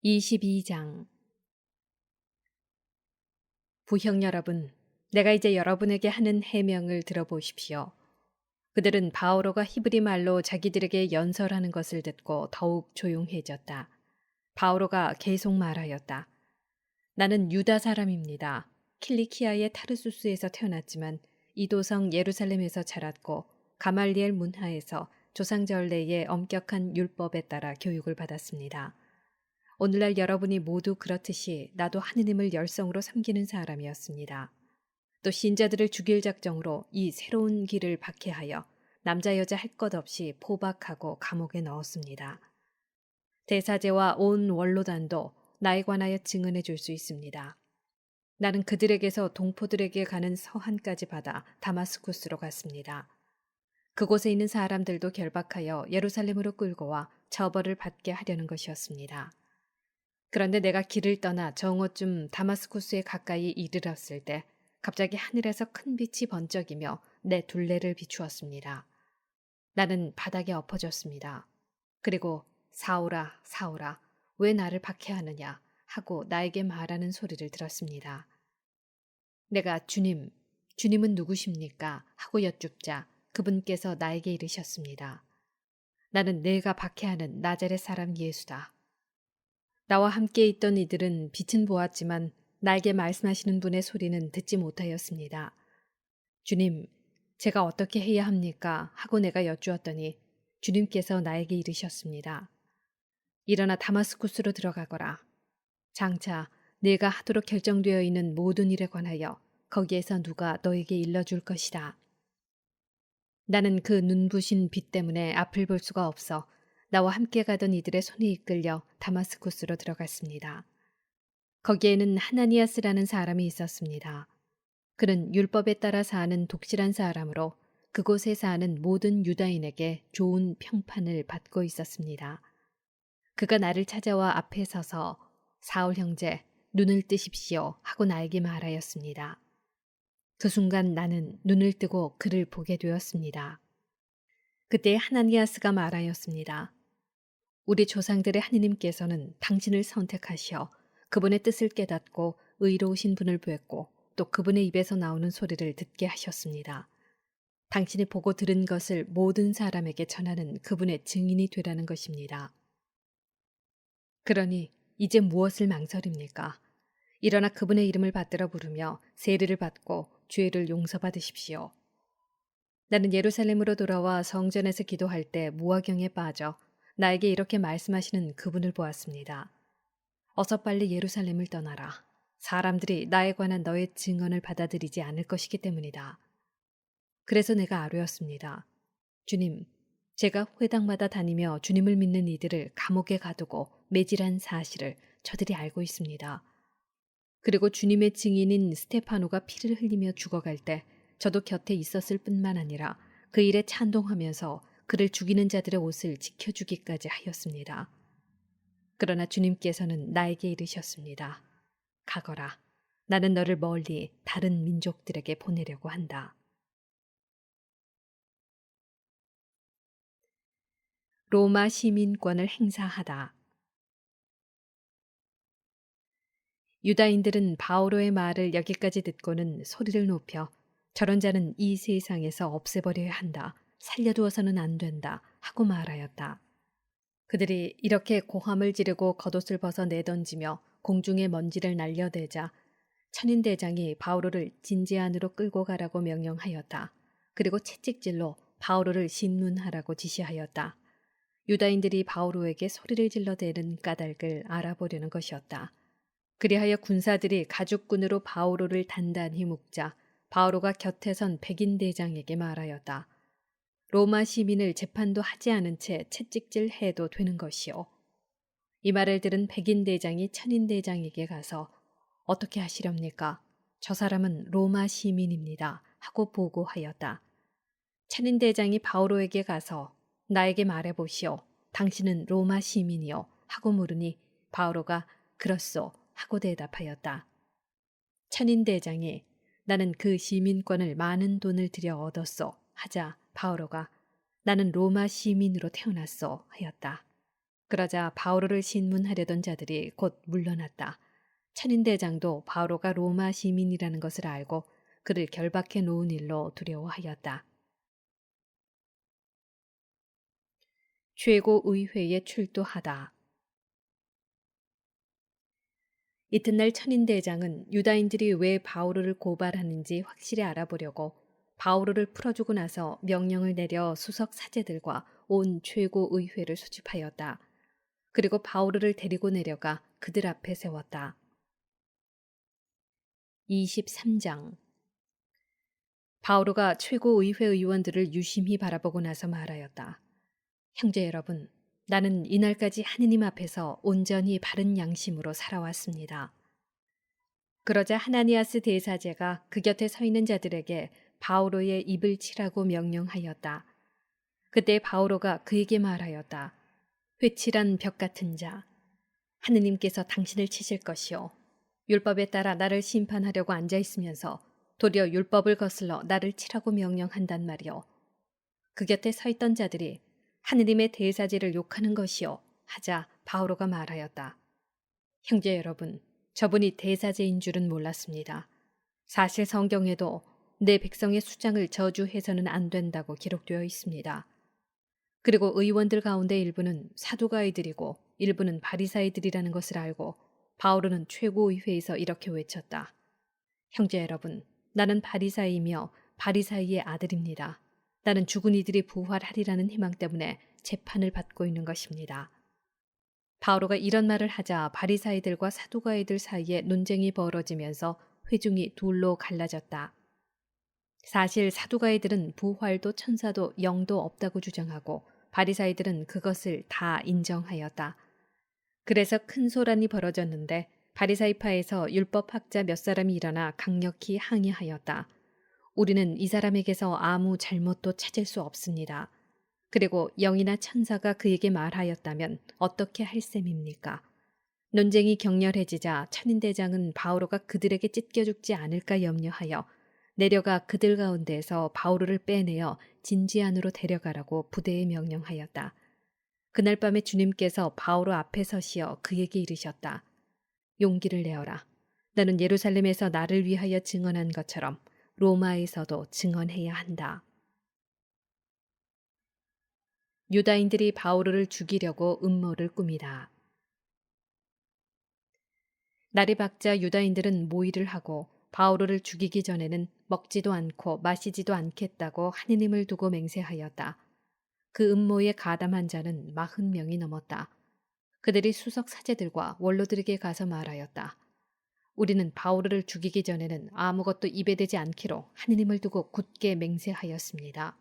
22장 부형 여러분, 내가 이제 여러분에게 하는 해명을 들어보십시오. 그들은 바오로가 히브리 말로 자기들에게 연설하는 것을 듣고 더욱 조용해졌다. 바오로가 계속 말하였다. 나는 유다 사람입니다. 킬리키아의 타르수스에서 태어났지만 이도성 예루살렘에서 자랐고 가말리엘 문하에서 조상 전례의 엄격한 율법에 따라 교육을 받았습니다. 오늘날 여러분이 모두 그렇듯이 나도 하느님을 열성으로 섬기는 사람이었습니다. 또 신자들을 죽일 작정으로 이 새로운 길을 박해하여 남자 여자 할 것 없이 포박하고 감옥에 넣었습니다. 대사제와 온 원로단도 나에 관하여 증언해 줄 수 있습니다. 나는 그들에게서 동포들에게 가는 서한까지 받아 다마스쿠스로 갔습니다. 그곳에 있는 사람들도 결박하여 예루살렘으로 끌고 와 처벌을 받게 하려는 것이었습니다. 그런데 내가 길을 떠나 정오쯤 다마스쿠스에 가까이 이르렀을 때 갑자기 하늘에서 큰 빛이 번쩍이며 내 둘레를 비추었습니다. 나는 바닥에 엎어졌습니다. 그리고 사울아, 사울아, 왜 나를 박해하느냐 하고 나에게 말하는 소리를 들었습니다. 내가 주님은 누구십니까? 하고 여쭙자 그분께서 나에게 이르셨습니다. 나는 내가 박해하는 나자렛 사람 예수다. 나와 함께 있던 이들은 빛은 보았지만 나에게 말씀하시는 분의 소리는 듣지 못하였습니다. 주님, 제가 어떻게 해야 합니까? 하고 내가 여쭈었더니 주님께서 나에게 이르셨습니다. 일어나 다마스쿠스로 들어가거라. 장차 내가 하도록 결정되어 있는 모든 일에 관하여 거기에서 누가 너에게 일러줄 것이다. 나는 그 눈부신 빛 때문에 앞을 볼 수가 없어 나와 함께 가던 이들의 손에 이끌려 다마스쿠스로 들어갔습니다. 거기에는 하나니아스라는 사람이 있었습니다. 그는 율법에 따라 사는 독실한 사람으로 그곳에 사는 모든 유다인에게 좋은 평판을 받고 있었습니다. 그가 나를 찾아와 앞에 서서 사울 형제, 눈을 뜨십시오 하고 나에게 말하였습니다. 그 순간 나는 눈을 뜨고 그를 보게 되었습니다. 그때 하나니아스가 말하였습니다. 우리 조상들의 하느님께서는 당신을 선택하시어 그분의 뜻을 깨닫고 의로우신 분을 뵙고 또 그분의 입에서 나오는 소리를 듣게 하셨습니다. 당신이 보고 들은 것을 모든 사람에게 전하는 그분의 증인이 되라는 것입니다. 그러니 이제 무엇을 망설입니까? 일어나 그분의 이름을 받들어 부르며 세례를 받고 죄를 용서받으십시오. 나는 예루살렘으로 돌아와 성전에서 기도할 때 무화경에 빠져 나에게 이렇게 말씀하시는 그분을 보았습니다. 어서 빨리 예루살렘을 떠나라. 사람들이 나에 관한 너의 증언을 받아들이지 않을 것이기 때문이다. 그래서 내가 아뢰었습니다. 주님, 제가 회당마다 다니며 주님을 믿는 이들을 감옥에 가두고 매질한 사실을 저들이 알고 있습니다. 그리고 주님의 증인인 스테파노가 피를 흘리며 죽어갈 때 저도 곁에 있었을 뿐만 아니라 그 일에 찬동하면서 그를 죽이는 자들의 옷을 지켜주기까지 하였습니다. 그러나 주님께서는 나에게 이르셨습니다. 가거라. 나는 너를 멀리 다른 민족들에게 보내려고 한다. 로마 시민권을 행사하다. 유다인들은 바오로의 말을 여기까지 듣고는 소리를 높여 저런 자는 이 세상에서 없애버려야 한다. 살려두어서는 안 된다. 하고 말하였다. 그들이 이렇게 고함을 지르고 겉옷을 벗어 내던지며 공중에 먼지를 날려대자 천인대장이 바오로를 진지 안으로 끌고 가라고 명령하였다. 그리고 채찍질로 바오로를 신문하라고 지시하였다. 유다인들이 바오로에게 소리를 질러대는 까닭을 알아보려는 것이었다. 그리하여 군사들이 가죽끈으로 바오로를 단단히 묶자 바오로가 곁에 선 백인 대장에게 말하였다. 로마 시민을 재판도 하지 않은 채 채찍질 해도 되는 것이요. 이 말을 들은 백인 대장이 천인 대장에게 가서 어떻게 하시렵니까? 저 사람은 로마 시민입니다. 하고 보고하였다. 천인 대장이 바오로에게 가서 나에게 말해보시오. 당신은 로마 시민이요. 하고 물으니 바오로가 그렇소. 하고 대답하였다. 천인 대장이 나는 그 시민권을 많은 돈을 들여 얻었소. 하자 바오로가 나는 로마 시민으로 태어났소. 하였다. 그러자 바오로를 신문하려던 자들이 곧 물러났다. 천인대장도 바오로가 로마 시민이라는 것을 알고 그를 결박해 놓은 일로 두려워하였다. 최고의회에 출두하다. 이튿날 천인대장은 유다인들이 왜 바오로를 고발하는지 확실히 알아보려고 바오로를 풀어주고 나서 명령을 내려 수석 사제들과 온 최고의회를 소집하였다. 그리고 바오로를 데리고 내려가 그들 앞에 세웠다. 23장. 바오로가 최고의회 의원들을 유심히 바라보고 나서 말하였다. 형제 여러분, 나는 이날까지 하느님 앞에서 온전히 바른 양심으로 살아왔습니다. 그러자 하나니아스 대사제가 그 곁에 서 있는 자들에게 바오로의 입을 치라고 명령하였다. 그때 바오로가 그에게 말하였다. 회칠한 벽 같은 자, 하느님께서 당신을 치실 것이요. 율법에 따라 나를 심판하려고 앉아 있으면서 도리어 율법을 거슬러 나를 치라고 명령한단 말이요. 그 곁에 서 있던 자들이 하느님의 대사제를 욕하는 것이요 하자 바오로가 말하였다. 형제 여러분, 저분이 대사제인 줄은 몰랐습니다. 사실 성경에도 내 백성의 수장을 저주해서는 안 된다고 기록되어 있습니다. 그리고 의원들 가운데 일부는 사두가이들이고 일부는 바리사이들이라는 것을 알고 바오로는 최고의회에서 이렇게 외쳤다. 형제 여러분, 나는 바리사이이며 바리사이의 아들입니다. 나는 죽은 이들이 부활하리라는 희망 때문에 재판을 받고 있는 것입니다. 바오로가 이런 말을 하자 바리사이들과 사두가이들 사이에 논쟁이 벌어지면서 회중이 둘로 갈라졌다. 사실 사두가이들은 부활도 천사도 영도 없다고 주장하고 바리사이들은 그것을 다 인정하였다. 그래서 큰 소란이 벌어졌는데 바리사이파에서 율법학자 몇 사람이 일어나 강력히 항의하였다. 우리는 이 사람에게서 아무 잘못도 찾을 수 없습니다. 그리고 영이나 천사가 그에게 말하였다면 어떻게 할 셈입니까? 논쟁이 격렬해지자 천인대장은 바오로가 그들에게 찢겨 죽지 않을까 염려하여 내려가 그들 가운데에서 바오로를 빼내어 진지 안으로 데려가라고 부대에 명령하였다. 그날 밤에 주님께서 바오로 앞에 서시어 그에게 이르셨다. 용기를 내어라. 나는 예루살렘에서 나를 위하여 증언한 것처럼 로마에서도 증언해야 한다. 유다인들이 바오로를 죽이려고 음모를 꾸미다. 날이 밝자 유다인들은 모의를 하고 바오로를 죽이기 전에는 먹지도 않고 마시지도 않겠다고 하느님을 두고 맹세하였다. 그 음모에 가담한 자는 40명이 넘었다. 그들이 수석 사제들과 원로들에게 가서 말하였다. 우리는 바오로를 죽이기 전에는 아무것도 입에 대지 않기로 하느님을 두고 굳게 맹세하였습니다.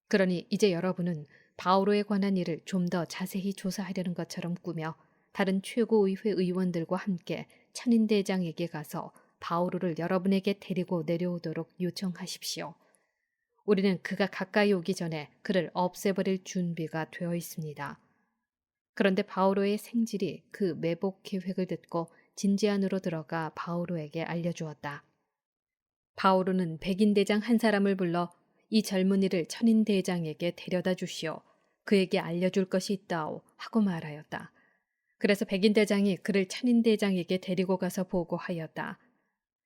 그러니 이제 여러분은 바오로에 관한 일을 좀 더 자세히 조사하려는 것처럼 꾸며 다른 최고의회 의원들과 함께 천인대장에게 가서 바오로를 여러분에게 데리고 내려오도록 요청하십시오. 우리는 그가 가까이 오기 전에 그를 없애버릴 준비가 되어 있습니다. 그런데 바오로의 생질이 그 매복 계획을 듣고 진지 안으로 들어가 바오로에게 알려주었다. 바오로는 백인대장 한 사람을 불러 이 젊은이를 천인대장에게 데려다 주시오. 그에게 알려줄 것이 있다오 하고 말하였다. 그래서 백인대장이 그를 천인대장에게 데리고 가서 보고하였다.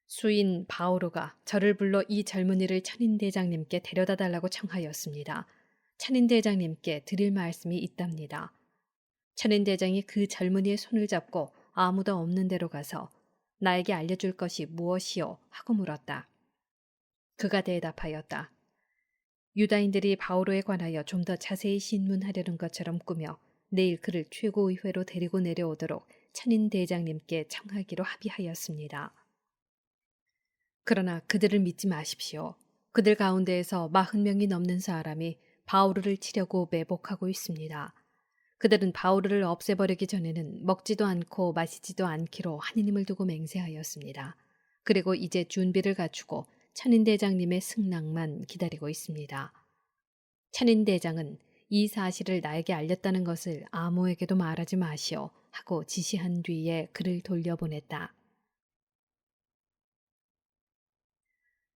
수인 바오로가 저를 불러 이 젊은이를 천인대장님께 데려다 달라고 청하였습니다. 천인대장님께 드릴 말씀이 있답니다. 천인대장이 그 젊은이의 손을 잡고 아무도 없는 데로 가서 나에게 알려줄 것이 무엇이오? 하고 물었다. 그가 대답하였다. 유다인들이 바오로에 관하여 좀 더 자세히 신문하려는 것처럼 꾸며 내일 그를 최고의회로 데리고 내려오도록 천인대장님께 청하기로 합의하였습니다. 그러나 그들을 믿지 마십시오. 그들 가운데에서 40명이 넘는 사람이 바오로를 치려고 매복하고 있습니다. 그들은 바오로를 없애버리기 전에는 먹지도 않고 마시지도 않기로 하느님을 두고 맹세하였습니다. 그리고 이제 준비를 갖추고 천인대장님의 승낙만 기다리고 있습니다. 천인대장은 이 사실을 나에게 알렸다는 것을 아무에게도 말하지 마시오 하고 지시한 뒤에 그를 돌려보냈다.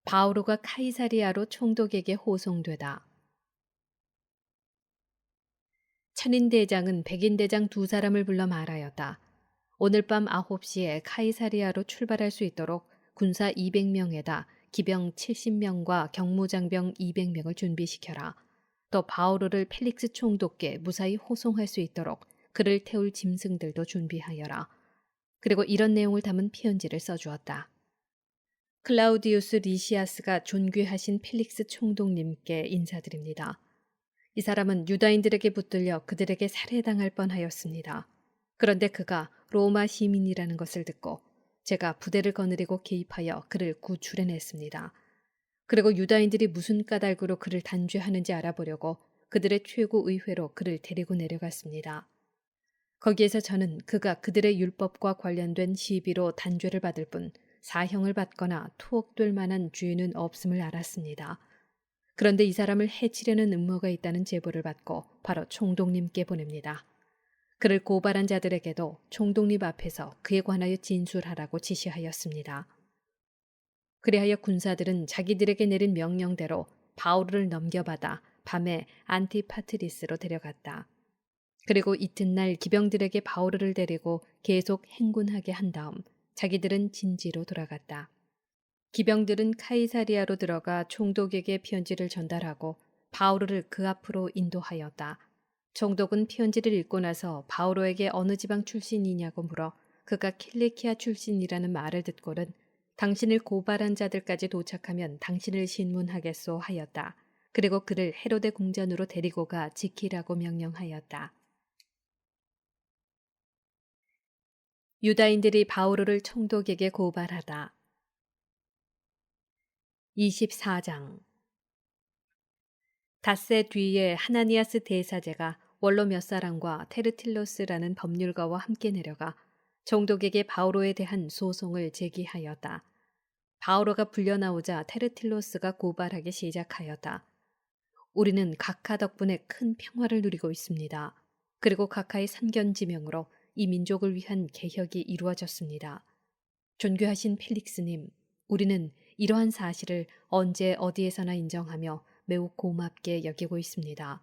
바오로가 카이사리아로 총독에게 호송되다. 천인 대장은 백인 대장 두 사람을 불러 말하였다. 오늘 밤 9시에 카이사리아로 출발할 수 있도록 군사 200명에다 기병 70명과 경무장병 200명을 준비시켜라. 또 바오로를 펠릭스 총독께 무사히 호송할 수 있도록 그를 태울 짐승들도 준비하여라. 그리고 이런 내용을 담은 편지를 써주었다. 클라우디우스 리시아스가 존귀하신 펠릭스 총독님께 인사드립니다. 이 사람은 유다인들에게 붙들려 그들에게 살해당할 뻔하였습니다. 그런데 그가 로마 시민이라는 것을 듣고 제가 부대를 거느리고 개입하여 그를 구출해냈습니다. 그리고 유다인들이 무슨 까닭으로 그를 단죄하는지 알아보려고 그들의 최고 의회로 그를 데리고 내려갔습니다. 거기에서 저는 그가 그들의 율법과 관련된 시비로 단죄를 받을 뿐 사형을 받거나 투옥될 만한 죄는 없음을 알았습니다. 그런데 이 사람을 해치려는 음모가 있다는 제보를 받고 바로 총독님께 보냅니다. 그를 고발한 자들에게도 총독님 앞에서 그에 관하여 진술하라고 지시하였습니다. 그리하여 군사들은 자기들에게 내린 명령대로 바울을 넘겨받아 밤에 안티파트리스로 데려갔다. 그리고 이튿날 기병들에게 바오르를 데리고 계속 행군하게 한 다음 자기들은 진지로 돌아갔다. 기병들은 카이사리아로 들어가 총독에게 편지를 전달하고 바오르를 그 앞으로 인도하였다. 총독은 편지를 읽고 나서 바오로에게 어느 지방 출신이냐고 물어 그가 킬리키아 출신이라는 말을 듣고는 당신을 고발한 자들까지 도착하면 당신을 신문하겠소 하였다. 그리고 그를 헤로데 궁전으로 데리고 가 지키라고 명령하였다. 유다인들이 바오로를 총독에게 고발하다. 24장. 닷새 뒤에 하나니아스 대사제가 원로 몇 사람과 테르틸로스라는 법률가와 함께 내려가 총독에게 바오로에 대한 소송을 제기하였다. 바오로가 불려나오자 테르틸로스가 고발하기 시작하였다. 우리는 각하 덕분에 큰 평화를 누리고 있습니다. 그리고 각하의 선견지명으로 이 민족을 위한 개혁이 이루어졌습니다. 존귀하신 펠릭스님, 우리는 이러한 사실을 언제 어디에서나 인정하며 매우 고맙게 여기고 있습니다.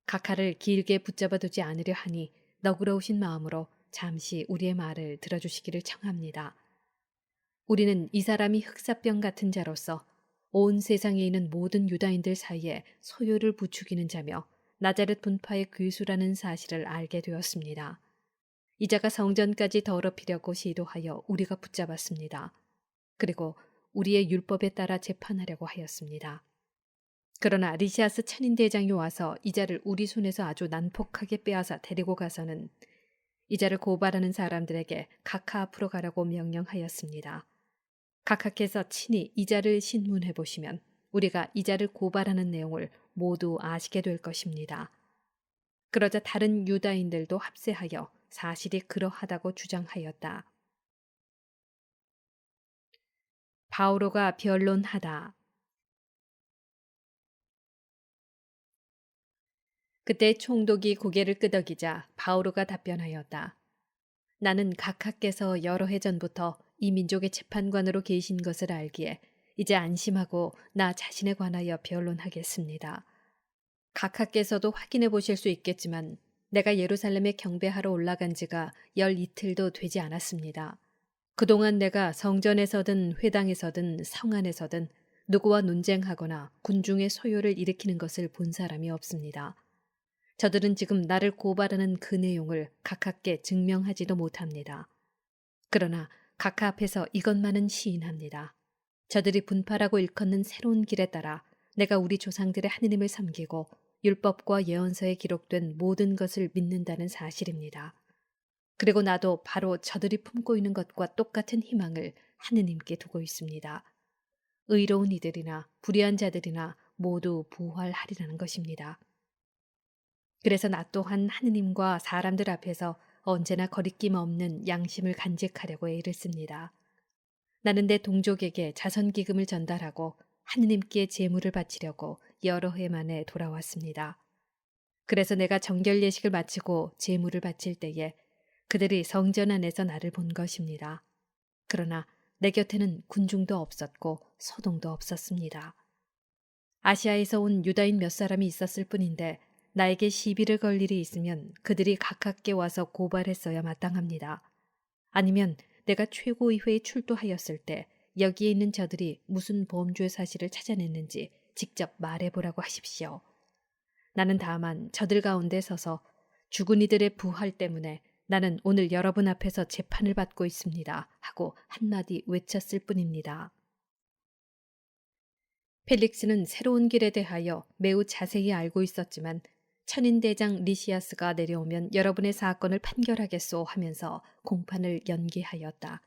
각하를 길게 붙잡아 두지 않으려 하니 너그러우신 마음으로 잠시 우리의 말을 들어주시기를 청합니다. 우리는 이 사람이 흑사병 같은 자로서 온 세상에 있는 모든 유다인들 사이에 소요를 부추기는 자며 나자렛 분파의 귀수라는 사실을 알게 되었습니다. 이 자가 성전까지 더럽히려고 시도하여 우리가 붙잡았습니다. 그리고 우리의 율법에 따라 재판하려고 하였습니다. 그러나 리시아스 천인대장이 와서 이 자를 우리 손에서 아주 난폭하게 빼앗아 데리고 가서는 이 자를 고발하는 사람들에게 각하 앞으로 가라고 명령하였습니다. 각하께서 친히 이 자를 신문해 보시면 우리가 이 자를 고발하는 내용을 모두 아시게 될 것입니다. 그러자 다른 유다인들도 합세하여 사실이 그러하다고 주장하였다. 바오로가 변론하다. 그때 총독이 고개를 끄덕이자 바오로가 답변하였다. 나는 각하께서 여러 해 전부터 이 민족의 재판관으로 계신 것을 알기에 이제 안심하고 나 자신에 관하여 변론하겠습니다. 각하께서도 확인해 보실 수 있겠지만 내가 예루살렘에 경배하러 올라간 지가 열 이틀도 되지 않았습니다. 그동안 내가 성전에서든 회당에서든 성 안에서든 누구와 논쟁하거나 군중의 소요를 일으키는 것을 본 사람이 없습니다. 저들은 지금 나를 고발하는 그 내용을 각하께 증명하지도 못합니다. 그러나 각하 앞에서 이것만은 시인합니다. 저들이 분파라고 일컫는 새로운 길에 따라 내가 우리 조상들의 하느님을 섬기고 율법과 예언서에 기록된 모든 것을 믿는다는 사실입니다. 그리고 나도 바로 저들이 품고 있는 것과 똑같은 희망을 하느님께 두고 있습니다. 의로운 이들이나 불의한 자들이나 모두 부활하리라는 것입니다. 그래서 나 또한 하느님과 사람들 앞에서 언제나 거리낌 없는 양심을 간직하려고 애를 씁니다. 나는 내 동족에게 자선기금을 전달하고 하느님께 제물을 바치려고 여러 해 만에 돌아왔습니다. 그래서 내가 정결 예식을 마치고 제물을 바칠 때에 그들이 성전 안에서 나를 본 것입니다. 그러나 내 곁에는 군중도 없었고 소동도 없었습니다. 아시아에서 온 유다인 몇 사람이 있었을 뿐인데 나에게 시비를 걸 일이 있으면 그들이 가깝게 와서 고발했어야 마땅합니다. 아니면 내가 최고의회에 출두하였을 때 여기에 있는 저들이 무슨 범죄 사실을 찾아냈는지 직접 말해보라고 하십시오. 나는 다만 저들 가운데 서서 죽은 이들의 부활 때문에 나는 오늘 여러분 앞에서 재판을 받고 있습니다 하고 한마디 외쳤을 뿐입니다. 펠릭스는 새로운 길에 대하여 매우 자세히 알고 있었지만 천인대장 리시아스가 내려오면 여러분의 사건을 판결하겠소 하면서 공판을 연기하였다.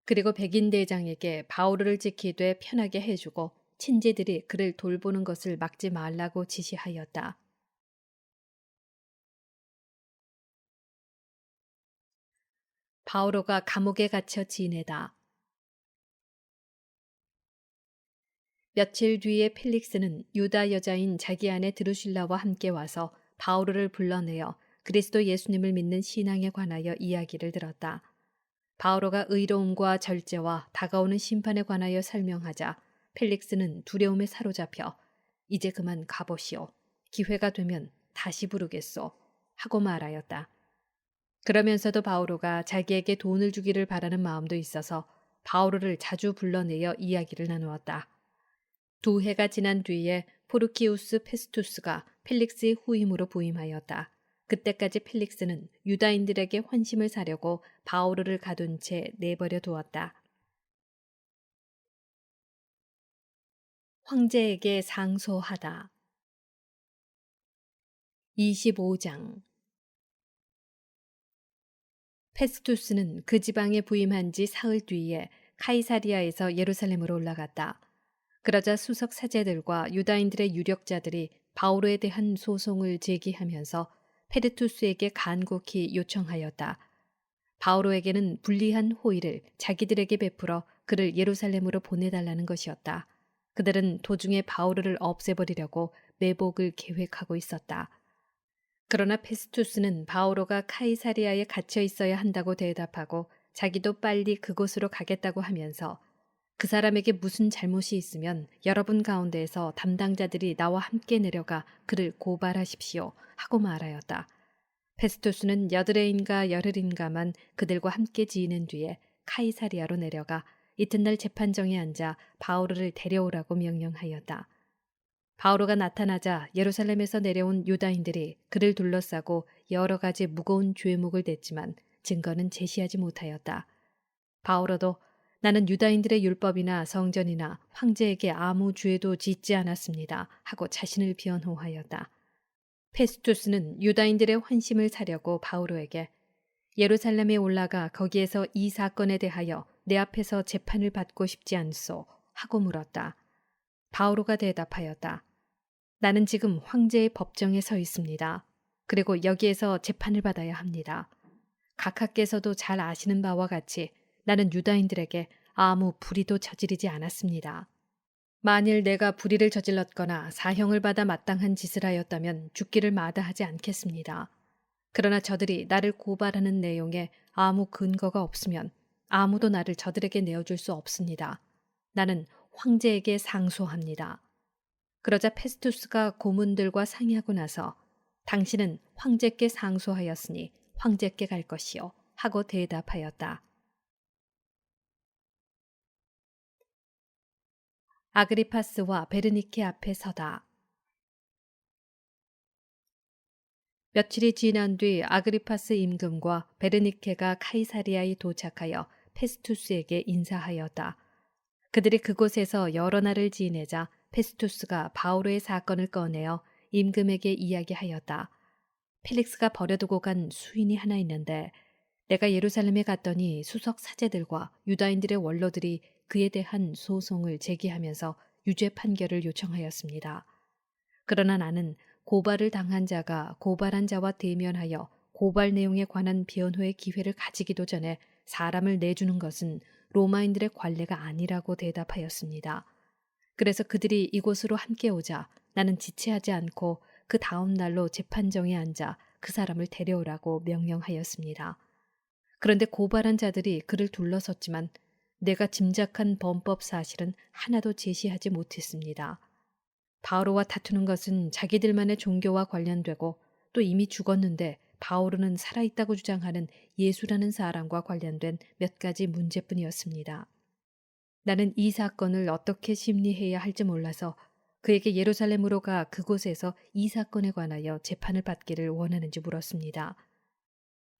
그리고 백인대장에게 바오르를 지키되 편하게 해주고 친지들이 그를 돌보는 것을 막지 말라고 지시하였다. 바오로가 감옥에 갇혀 지내다. 며칠 뒤에 펠릭스는 유다 여자인 자기 아내 드루실라와 함께 와서 바오로를 불러내어 그리스도 예수님을 믿는 신앙에 관하여 이야기를 들었다. 바오로가 의로움과 절제와 다가오는 심판에 관하여 설명하자 펠릭스는 두려움에 사로잡혀 이제 그만 가보시오. 기회가 되면 다시 부르겠소. 하고 말하였다. 그러면서도 바오로가 자기에게 돈을 주기를 바라는 마음도 있어서 바오로를 자주 불러내어 이야기를 나누었다. 2해가 지난 뒤에 포르키우스 페스투스가 펠릭스의 후임으로 부임하였다. 그때까지 펠릭스는 유다인들에게 환심을 사려고 바오로를 가둔 채 내버려 두었다. 황제에게 상소하다. 25장. 페스투스는 그 지방에 부임한 지 사흘 뒤에 카이사리아에서 예루살렘으로 올라갔다. 그러자 수석 사제들과 유다인들의 유력자들이 바오로에 대한 소송을 제기하면서 페르투스에게 간곡히 요청하였다. 바오로에게는 불리한 호의를 자기들에게 베풀어 그를 예루살렘으로 보내달라는 것이었다. 그들은 도중에 바오로를 없애버리려고 매복을 계획하고 있었다. 그러나 페스투스는 바오로가 카이사리아에 갇혀 있어야 한다고 대답하고 자기도 빨리 그곳으로 가겠다고 하면서 그 사람에게 무슨 잘못이 있으면 여러분 가운데에서 담당자들이 나와 함께 내려가 그를 고발하십시오 하고 말하였다. 페스투스는 여드레인가 열흘인가만 그들과 함께 지낸 뒤에 카이사리아로 내려가 이튿날 재판정에 앉아 바오로를 데려오라고 명령하였다. 바오로가 나타나자 예루살렘에서 내려온 유다인들이 그를 둘러싸고 여러 가지 무거운 죄목을 댔지만 증거는 제시하지 못하였다. 바오로도 나는 유다인들의 율법이나 성전이나 황제에게 아무 죄도 짓지 않았습니다 하고 자신을 변호하였다. 페스투스는 유다인들의 환심을 사려고 바오로에게 예루살렘에 올라가 거기에서 이 사건에 대하여 내 앞에서 재판을 받고 싶지 않소 하고 물었다. 바오로가 대답하였다. 나는 지금 황제의 법정에 서 있습니다. 그리고 여기에서 재판을 받아야 합니다. 각하께서도 잘 아시는 바와 같이 나는 유다인들에게 아무 불의도 저지르지 않았습니다. 만일 내가 불의를 저질렀거나 사형을 받아 마땅한 짓을 하였다면 죽기를 마다하지 않겠습니다. 그러나 저들이 나를 고발하는 내용에 아무 근거가 없으면 아무도 나를 저들에게 내어줄 수 없습니다. 나는 황제에게 상소합니다. 그러자 페스투스가 고문들과 상의하고 나서 당신은 황제께 상소하였으니 황제께 갈 것이요 하고 대답하였다. 아그리파스와 베르니케 앞에 서다. 며칠이 지난 뒤 아그리파스 임금과 베르니케가 카이사리아에 도착하여 페스투스에게 인사하였다. 그들이 그곳에서 여러 날을 지내자 페스투스가 바오로의 사건을 꺼내어 임금에게 이야기하였다. 펠릭스가 버려두고 간 수인이 하나 있는데 내가 예루살렘에 갔더니 수석 사제들과 유다인들의 원로들이 그에 대한 소송을 제기하면서 유죄 판결을 요청하였습니다. 그러나 나는 고발을 당한 자가 고발한 자와 대면하여 고발 내용에 관한 변호의 기회를 가지기도 전에 사람을 내주는 것은 로마인들의 관례가 아니라고 대답하였습니다. 그래서 그들이 이곳으로 함께 오자 나는 지체하지 않고 그 다음 날로 재판정에 앉아 그 사람을 데려오라고 명령하였습니다. 그런데 고발한 자들이 그를 둘러섰지만 내가 짐작한 범법 사실은 하나도 제시하지 못했습니다. 바오로와 다투는 것은 자기들만의 종교와 관련되고 또 이미 죽었는데 바오로는 살아있다고 주장하는 예수라는 사람과 관련된 몇 가지 문제뿐이었습니다. 나는 이 사건을 어떻게 심리해야 할지 몰라서 그에게 예루살렘으로 가 그곳에서 이 사건에 관하여 재판을 받기를 원하는지 물었습니다.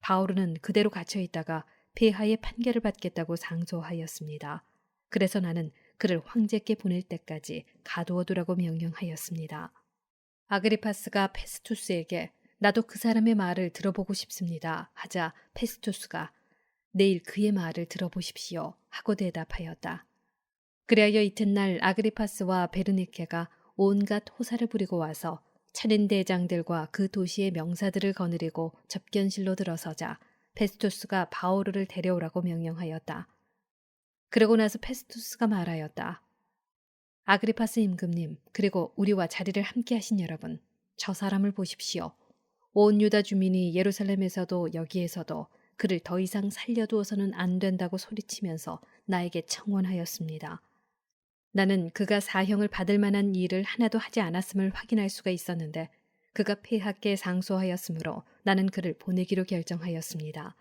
바오로는 그대로 갇혀 있다가 폐하의 판결을 받겠다고 상소하였습니다. 그래서 나는 그를 황제께 보낼 때까지 가두어 두라고 명령하였습니다. 아그리파스가 페스투스에게 나도 그 사람의 말을 들어보고 싶습니다 하자 페스투스가 내일 그의 말을 들어보십시오 하고 대답하였다. 그리하여 이튿날 아그리파스와 베르니케가 온갖 호사를 부리고 와서 차린 대장들과 그 도시의 명사들을 거느리고 접견실로 들어서자 페스투스가 바오르를 데려오라고 명령하였다. 그러고 나서 페스투스가 말하였다. 아그리파스 임금님, 그리고 우리와 자리를 함께 하신 여러분, 저 사람을 보십시오. 온 유다 주민이 예루살렘에서도 여기에서도 그를 더 이상 살려두어서는 안 된다고 소리치면서 나에게 청원하였습니다. 나는 그가 사형을 받을 만한 일을 하나도 하지 않았음을 확인할 수가 있었는데 그가 폐하께 상소하였으므로 나는 그를 보내기로 결정하였습니다.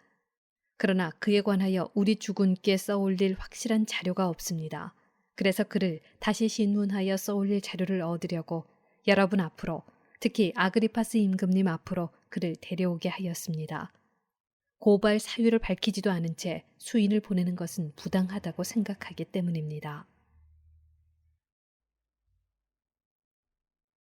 그러나 그에 관하여 우리 주군께 써올릴 확실한 자료가 없습니다. 그래서 그를 다시 신문하여 써올릴 자료를 얻으려고 여러분 앞으로, 특히 아그리파스 임금님 앞으로 그를 데려오게 하였습니다. 고발 사유를 밝히지도 않은 채 수인을 보내는 것은 부당하다고 생각하기 때문입니다.